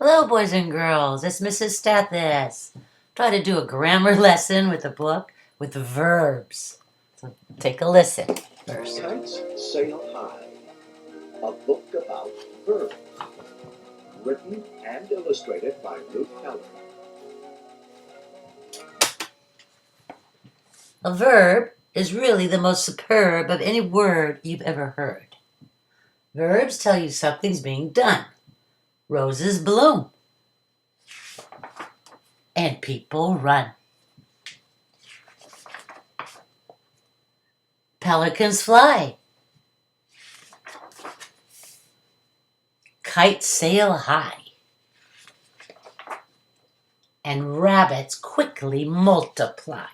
Hello, boys and girls. It's Mrs Stathis. Try to do a grammar lesson with a book with verbs. So take a listen first. Kites Sail High, a book about verbs, written and illustrated by Ruth Keller. A verb is really the most superb of any word you've ever heard. Verbs tell you something's being done. Roses bloom. And people run. Pelicans fly. Kites sail high. And rabbits quickly multiply.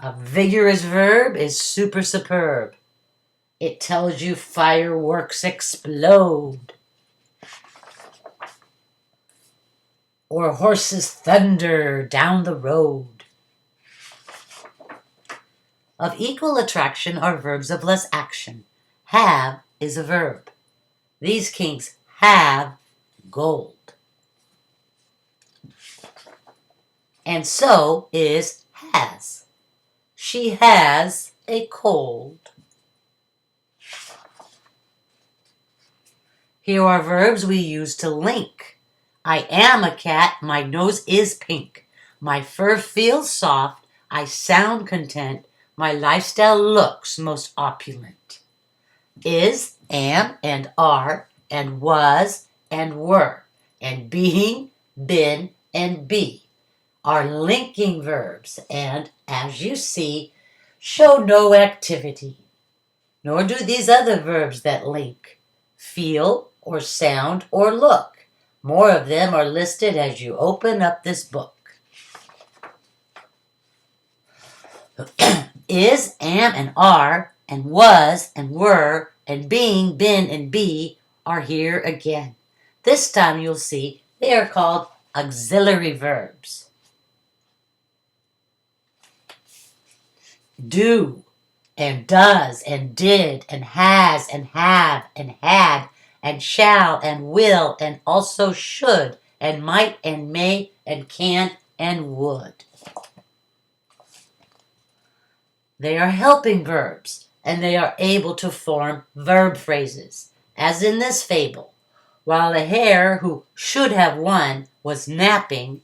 A vigorous verb is super superb. It tells you fireworks explode. Or horses thunder down the road. Of equal attraction are verbs of less action. Have is a verb. These kings have gold. And so is has. She has a cold. Here are verbs we use to link. I am a cat, my nose is pink. My fur feels soft, I sound content. My lifestyle looks most opulent. Is, am, and are, and was, and were, and being, been, and be are linking verbs and, as you see, show no activity. Nor do these other verbs that link, feel, or sound, or look. More of them are listed as you open up this book. Is, am, and are, and was, and were, and being, been, and be are here again. This time you'll see they are called auxiliary verbs. Do, and does, and did, and has, and have, and had, and shall, and will, and also should, and might, and may, and can, and would. They are helping verbs, and they are able to form verb phrases, as in this fable. While the hare who should have won was napping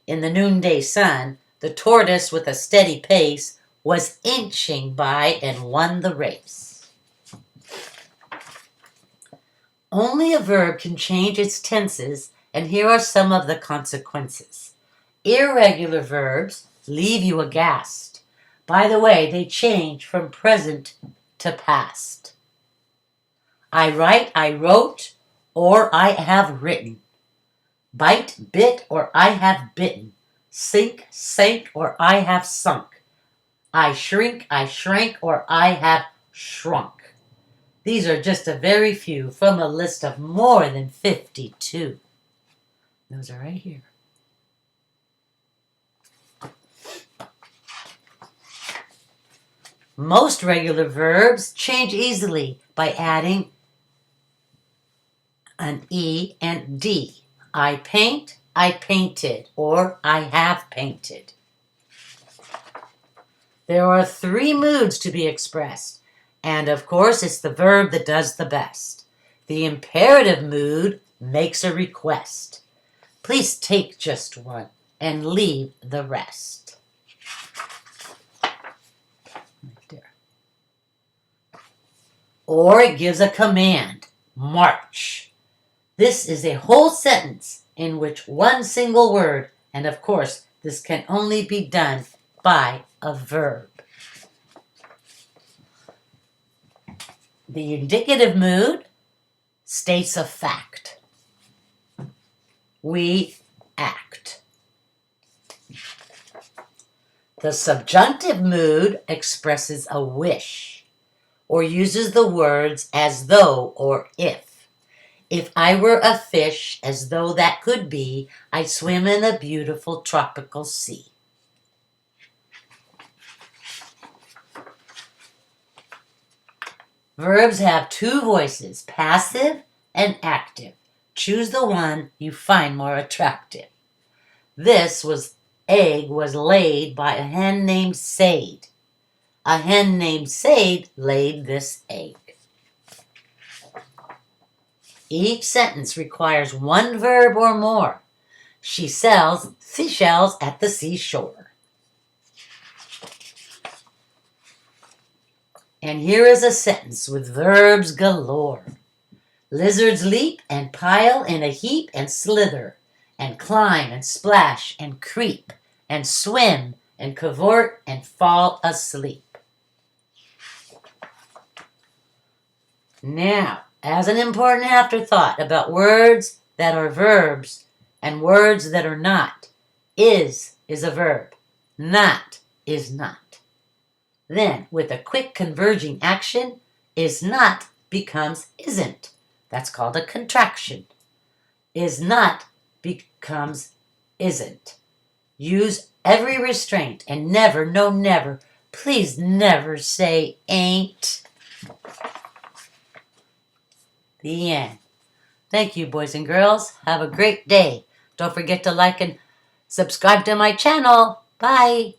in the noonday sun, the tortoise with a steady pace was inching by and won the race. Only a verb can change its tenses, and here are some of the consequences. Irregular verbs leave you aghast. By the way, they change from present to past. I write, I wrote, or I have written. Bite, bit, or I have bitten. Sink, sank, or I have sunk. I shrink, I shrank, or I have shrunk. These are just a very few from a list of more than 52. Those are right here. Most regular verbs change easily by adding an E and D. I paint, I painted, or I have painted. There are 3 moods to be expressed, and of course it's the verb that does the best. The imperative mood makes a request. Please take just one and leave the rest. Right there. Or it gives a command, march. This is a whole sentence in which one single word, and of course this can only be done by a verb. The indicative mood states a fact. We act. The subjunctive mood expresses a wish or uses the words as though or if. If I were a fish, as though that could be, I'd swim in a beautiful tropical sea. Verbs have 2 voices, passive and active. Choose the one you find more attractive. This egg was laid by a hen named Sade. A hen named Sade laid this egg. Each sentence requires one verb or more. She sells seashells at the seashore. And here is a sentence with verbs galore. Lizards leap and pile in a heap and slither, and climb and splash and creep, and swim and cavort and fall asleep. Now, as an important afterthought about words that are verbs and words that are not, is a verb, not is not. Then, with a quick converging action, is not becomes isn't. That's called a contraction. Is not becomes isn't. Use every restraint and never, no never, please never say ain't. The end. Thank you, boys and girls. Have a great day. Don't forget to like and subscribe to my channel. Bye.